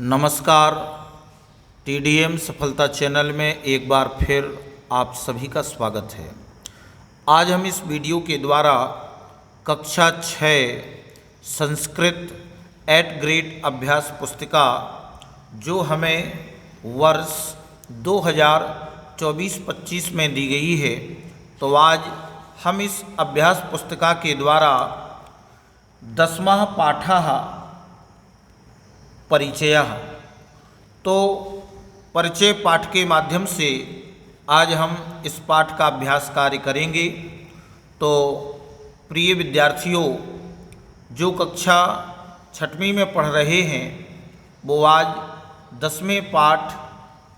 नमस्कार। टीडीएम सफलता चैनल में एक बार फिर आप सभी का स्वागत है। आज हम इस वीडियो के द्वारा कक्षा 6 संस्कृत 8 ग्रेड अभ्यास पुस्तिका जो हमें वर्ष 2024-25 में दी गई है, तो आज हम इस अभ्यास पुस्तिका के द्वारा 10वां पाठः परिचय, तो परिचय पाठ के माध्यम से आज हम इस पाठ का अभ्यास कार्य करेंगे। तो प्रिय विद्यार्थियों, जो कक्षा 6वीं में पढ़ रहे हैं वो आज 10वें पाठ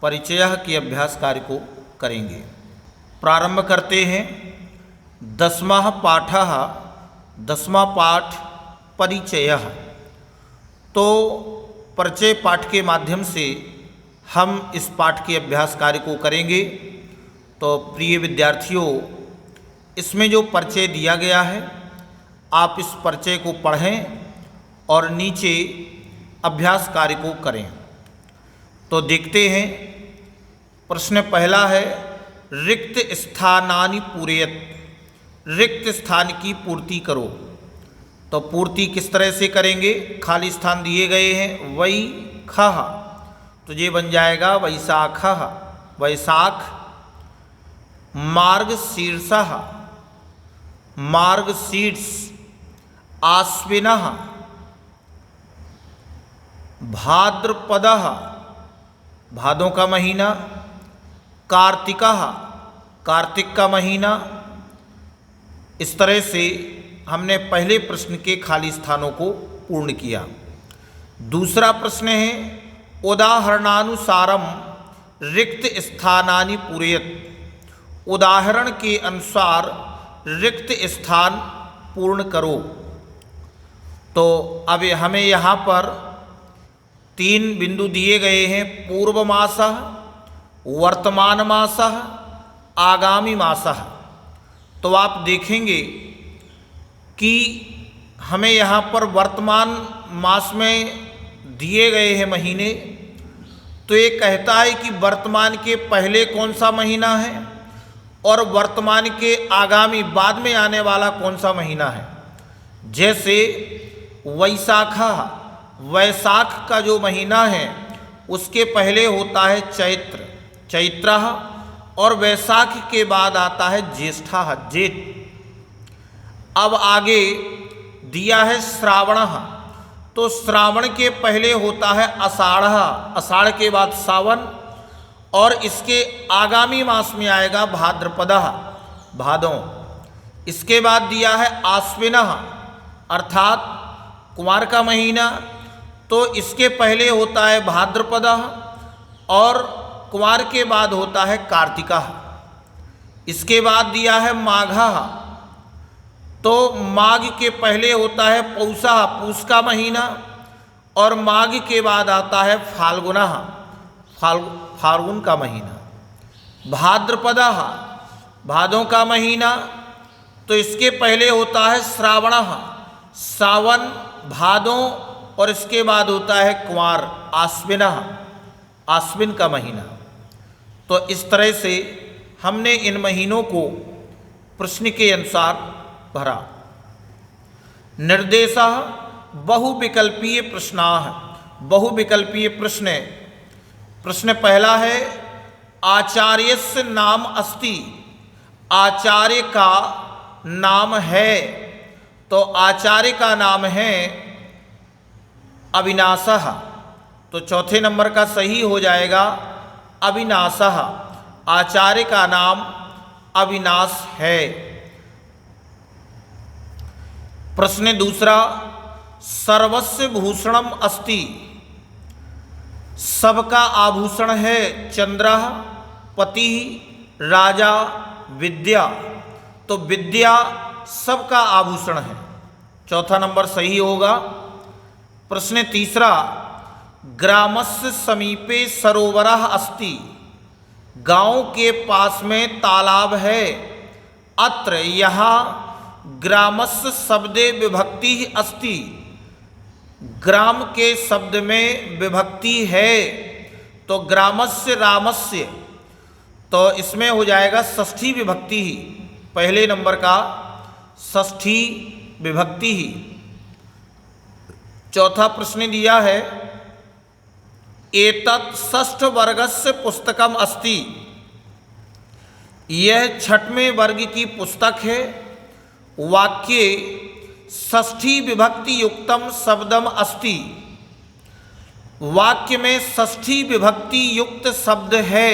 परिचय के अभ्यास कार्य को करेंगे। प्रारंभ करते हैं। 10वां पाठः 10वां पाठ परिचय। तो परिचय पाठ के माध्यम से हम इस पाठ के अभ्यास कार्य को करेंगे। तो प्रिय विद्यार्थियों, इसमें जो परिचय दिया गया है आप इस परिचय को पढ़ें और नीचे अभ्यास कार्य को करें। तो देखते हैं। प्रश्न पहला है, रिक्त स्थानानि पूरयत। रिक्त स्थान की पूर्ति करो। तो पूर्ति किस तरह से करेंगे? खाली स्थान दिए गए हैं, वैखः, तो ये बन जाएगा वैशाखः, वैशाख। मार्गशीर्षः, मार्गशीर्ष। आश्विनः, भाद्रपदः, भादों का महीना। कार्तिकः, कार्तिक का महीना। इस तरह से हमने पहले प्रश्न के खाली स्थानों को पूर्ण किया। दूसरा प्रश्न है, उदाहरणानुसारम रिक्त स्थानानि पूरयत। उदाहरण के अनुसार रिक्त स्थान पूर्ण करो। तो अब हमें यहाँ पर 3 बिंदु दिए गए हैं, पूर्व मासः, वर्तमान मासः, आगामी मासः। तो आप देखेंगे कि हमें यहाँ पर वर्तमान मास में दिए गए हैं महीने। तो ये कहता है कि वर्तमान के पहले कौन सा महीना है और वर्तमान के आगामी बाद में आने वाला कौन सा महीना है। जैसे वैशाखः, वैशाख का जो महीना है उसके पहले होता है चैत्र, चैत्रः, और वैशाख के बाद आता है ज्येष्ठः, जेठ। अब आगे दिया है श्रावणः। तो श्रावण के पहले होता है आषाढ़ः, आषाढ़ के बाद सावन, और इसके आगामी मास में आएगा भाद्रपदः, भादों। इसके बाद दिया है आश्विनः, अर्थात कुमार का महीना। तो इसके पहले होता है भाद्रपदः और कुमार के बाद होता है कार्तिकः। इसके बाद दिया है माघः। तो माघ के पहले होता है पौषः, पूष का महीना, और माघ के बाद आता है फाल्गुनः, फाल्गुन का महीना। भाद्रपदः, भादों का महीना। तो इसके पहले होता है श्रावणः, सावन, भादों, और इसके बाद होता है कुमार, आश्विनः, आश्विन का महीना। तो इस तरह से हमने इन महीनों को प्रश्न के अनुसार भरा। निर्देशः बहुविकल्पीय प्रश्नाः। बहुविकल्पीय प्रश्न। प्रश्न पहला है, आचार्यस्य नाम अस्ति। आचार्य का नाम है। तो आचार्य का नाम है अविनाशः। तो चौथे नंबर का सही हो जाएगा अविनाशः। आचार्य का नाम अविनाश है। प्रश्न दूसरा, सर्वस्य भूषणम अस्ति। सबका आभूषण है चंद्रः, पति, राजा, विद्या। तो विद्या सबका आभूषण है। चौथा नंबर सही होगा। प्रश्न तीसरा, ग्रामस्य समीपे सरोवरः अस्ति। गांव के पास में तालाब है। अत्र यहाँ ग्रामस्य शब्दे विभक्ति अस्ति। ग्राम के शब्द में विभक्ति है तो ग्रामस्य रामस्य, तो इसमें हो जाएगा षष्ठी विभक्ति ही, पहले नंबर का षष्ठी विभक्ति ही। चौथा प्रश्न दिया है एतत् षष्ठ वर्गस्य पुस्तकम अस्ति, यह छठवें वर्ग की पुस्तक है। वाक्ये षष्ठी विभक्ति युक्तम शब्दम अस्ति, वाक्य में षष्ठी विभक्ति युक्त शब्द है,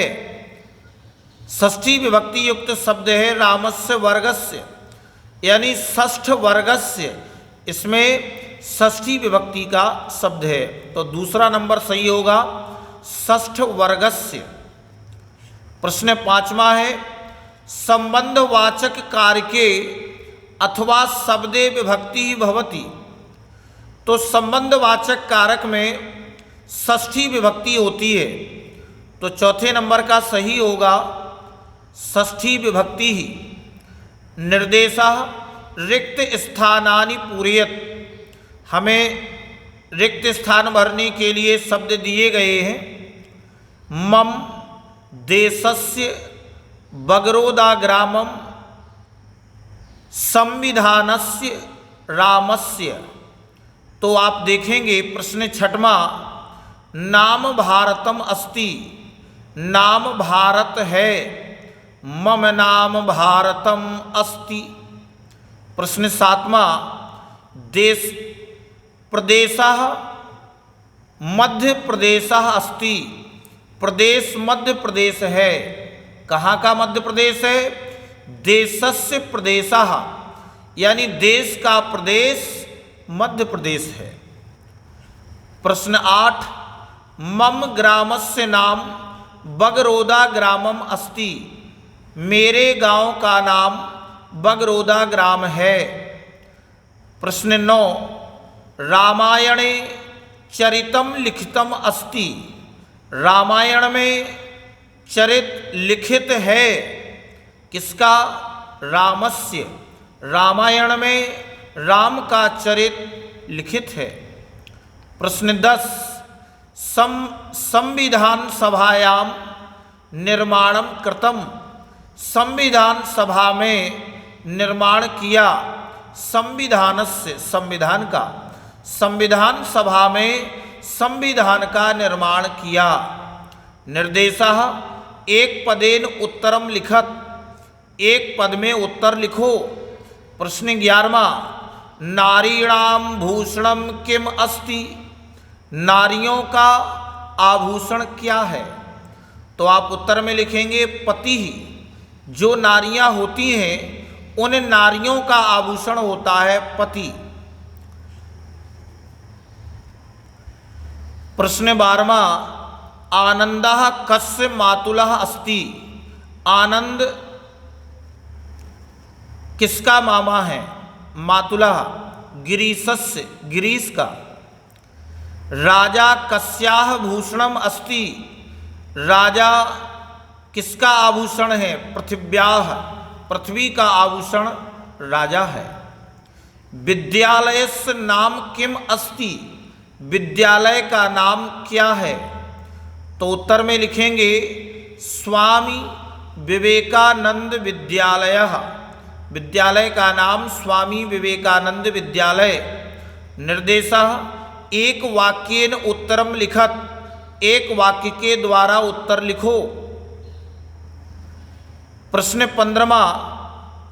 षष्ठी विभक्ति युक्त शब्द है रामस्य वर्गस्य, यानी षष्ठ वर्गस्य, इसमें षष्ठी विभक्ति का शब्द है, तो दूसरा नंबर सही होगा षष्ठ वर्गस्य। प्रश्न पांचवा है संबंधवाचक कार्य के अथवा शब्दे विभक्ति भवति, तो संबंधवाचक कारक में षष्ठी विभक्ति होती है, तो चौथे नंबर का सही होगा षष्ठी विभक्ति ही। निर्देशः रिक्त स्थानानि पूरयत्, हमें रिक्त स्थान भरने के लिए शब्द दिए गए हैं। मम देशस्य बगरोदा ग्रामम संविधानस्य रामस्य, तो आप देखेंगे प्रश्न छठवां नाम भारतम अस्ति, नाम भारत है, मम नाम भारतम अस्ति। प्रश्न सातवां देश प्रदेशः मध्य प्रदेशः अस्ति, प्रदेश मध्य प्रदेश है, कहाँ का मध्य प्रदेश है, देशस्य प्रदेशः, यानी देश का प्रदेश मध्य प्रदेश है। प्रश्न 8 मम ग्रामस्य नाम बगरोदा ग्रामम अस्ति, मेरे गांव का नाम बगरोदा ग्राम है। प्रश्न 9 रामायणे चरितम लिखितम अस्ति, रामायण में चरित लिखित है, किसका, रामस्य, रामायण में राम का चरित लिखित है। प्रश्न 10 संविधान सभायाम निर्माणम कृतम, संविधान सभा में निर्माण किया, संविधानस्य, संविधान का, संविधान सभा में संविधान का निर्माण किया। निर्देशः एक पदेन उत्तरम लिखत, एक पद में उत्तर लिखो। प्रश्न 11वां नारीणाम भूषणम किम अस्ति, नारियों का आभूषण क्या है, तो आप उत्तर में लिखेंगे पति ही, जो नारियां होती हैं उन नारियों का आभूषण होता है पति। प्रश्न 12वां आनंदः कस्य मातुलः अस्ति, आनंद किसका मामा है, मातुलः गिरीशस्य, गिरीश का। राजा कस्याः भूषणम अस्ति, राजा किसका आभूषण है, पृथिव्याः, पृथ्वी का आभूषण राजा है। विद्यालयस्य नाम किम अस्ति, विद्यालय का नाम क्या है, तो उत्तर में लिखेंगे स्वामी विवेकानंद विद्यालयः, विद्यालय का नाम स्वामी विवेकानंद विद्यालय। निर्देशः एक वाक्येन उत्तरम लिखत, एक वाक्य के द्वारा उत्तर लिखो। प्रश्न 15वां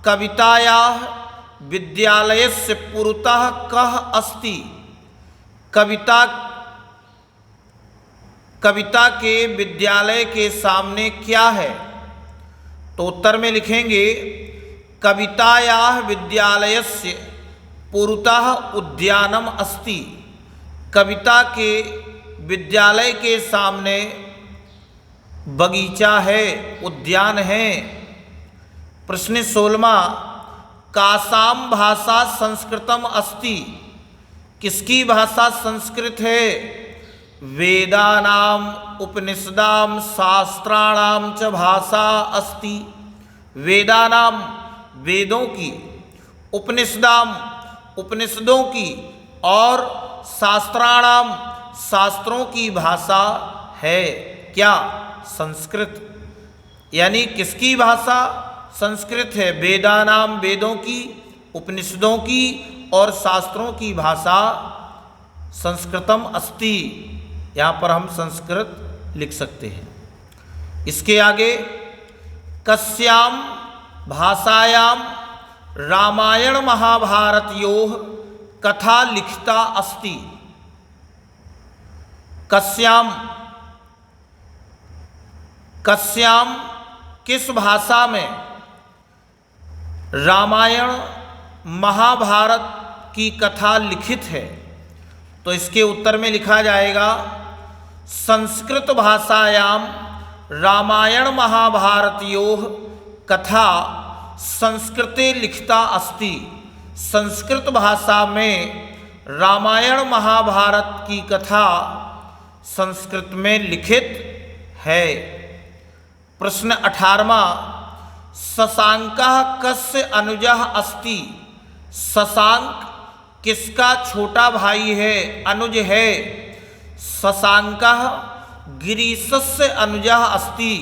कवितायाः विद्यालयस्य पुरतः कः अस्ति, कविता के विद्यालय के सामने क्या है, तो उत्तर में लिखेंगे कवितायाः विद्यालयस्य पुरतः उद्यानम अस्ति, कविता के विद्यालय के सामने बगीचा है, उद्यान है। प्रश्न 16वां कासाम भाषा संस्कृतम अस्ति, किसकी भाषा संस्कृत है, वेदानाम उपनिषदाम शास्त्राणाम च भाषा अस्ति, वेदानाम वेदों की, उपनिषदाम उपनिषदों की, और शास्त्राणाम, शास्त्रों की भाषा है क्या? संस्कृत। यानी किसकी भाषा? संस्कृत है। वेदानाम, वेदों की, उपनिषदों की और शास्त्रों की भाषा संस्कृतम अस्ति। यहाँ पर हम संस्कृत लिख सकते हैं। इसके आगे कस्याम भाषायाम रामायण महाभारतयोः कथा लिखिता अस्ति। कस्याम, कस्याम किस भाषा में रामायण महाभारत की कथा लिखित है? तो इसके उत्तर में लिखा जाएगा संस्कृत भाषायाम रामायण महाभारतयोः कथा संस्कृते लिखिता अस्ति। संस्कृत भाषा में रामायण महाभारत की कथा संस्कृत में लिखित है। प्रश्न 18वां, शशांकः कस्य अनुजः अस्ति। शशांक किसका छोटा भाई है, अनुज है? शशांकः गिरीशस्य अनुजः अस्ति।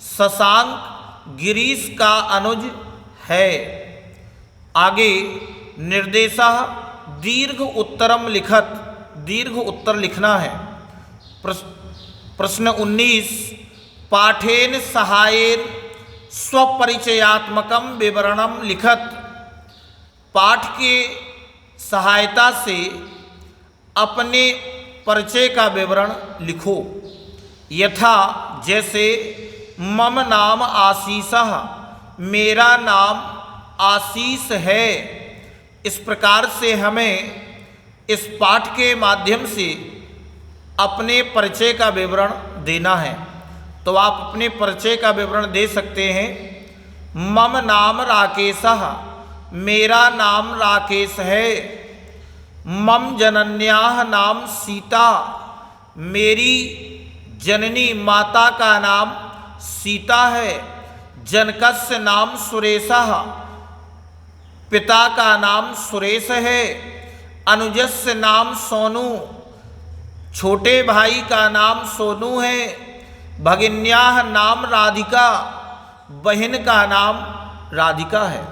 शशांक गिरीश का अनुज है। आगे निर्देशः दीर्घ उत्तरम लिखत। दीर्घ उत्तर लिखना है। प्रश्न 19, पाठेन सहायेन स्वपरिचयात्मकम विवरणम लिखत। पाठ के सहायता से अपने परिचय का विवरण लिखो। यथा, जैसे मम नाम आशीषः, मेरा नाम आशीष है। इस प्रकार से हमें इस पाठ के माध्यम से अपने परिचय का विवरण देना है। तो आप अपने परिचय का विवरण दे सकते हैं। मम नाम राकेशः, मेरा नाम राकेश है। मम जनन्याः नाम सीता, मेरी जननी माता का नाम सीता है। जनकस्य नाम सुरेशः, पिता का नाम सुरेश है। अनुजस्य नाम सोनू, छोटे भाई का नाम सोनू है। भगिन्याः नाम राधिका, बहन का नाम राधिका है।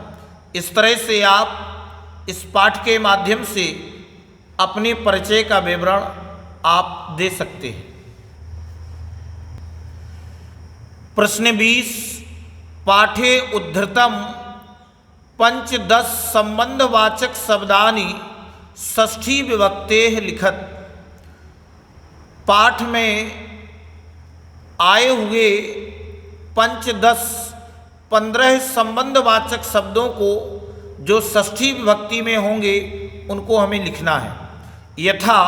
इस तरह से आप इस पाठ के माध्यम से अपने परिचय का विवरण आप दे सकते हैं। प्रश्न 20, पाठे उद्धृतम पंचदश संबंधवाचक शब्दानि षष्ठी विभक्तेः लिखत। पाठ में आए हुए 15 संबंधवाचक शब्दों को जो षष्ठी विभक्ति में होंगे उनको हमें लिखना है। यथा,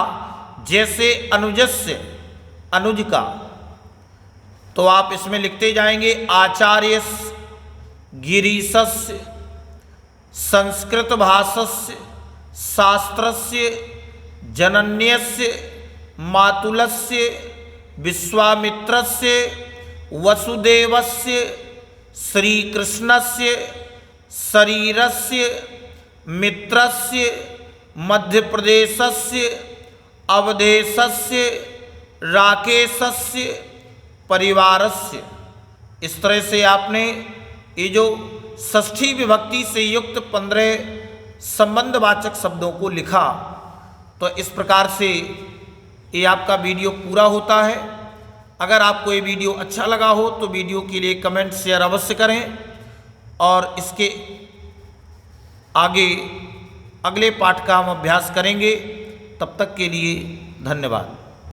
जैसे अनुजस्य, अनुज का, तो आप इसमें लिखते जाएंगे आचार्यस्य, गिरीशस्य, संस्कृत भाषस्य, शास्त्रस्य, जनन्यस्य, मातुलस्य, विश्वामित्रस्य, वसुदेवस्य, श्रीकृष्णस्य, शरीरस्य, मित्रस्य, मध्यप्रदेशस्य, अवधेशस्य, राकेशस्य, परिवारस्य। इस तरह से आपने ये जो षष्ठी विभक्ति से युक्त 15 संबंधवाचक शब्दों को लिखा। तो इस प्रकार से ये आपका वीडियो पूरा होता है। अगर आपको ये वीडियो अच्छा लगा हो तो वीडियो के लिए कमेंट शेयर अवश्य करें और इसके आगे अगले पाठ का हम अभ्यास करेंगे। तब तक के लिए धन्यवाद।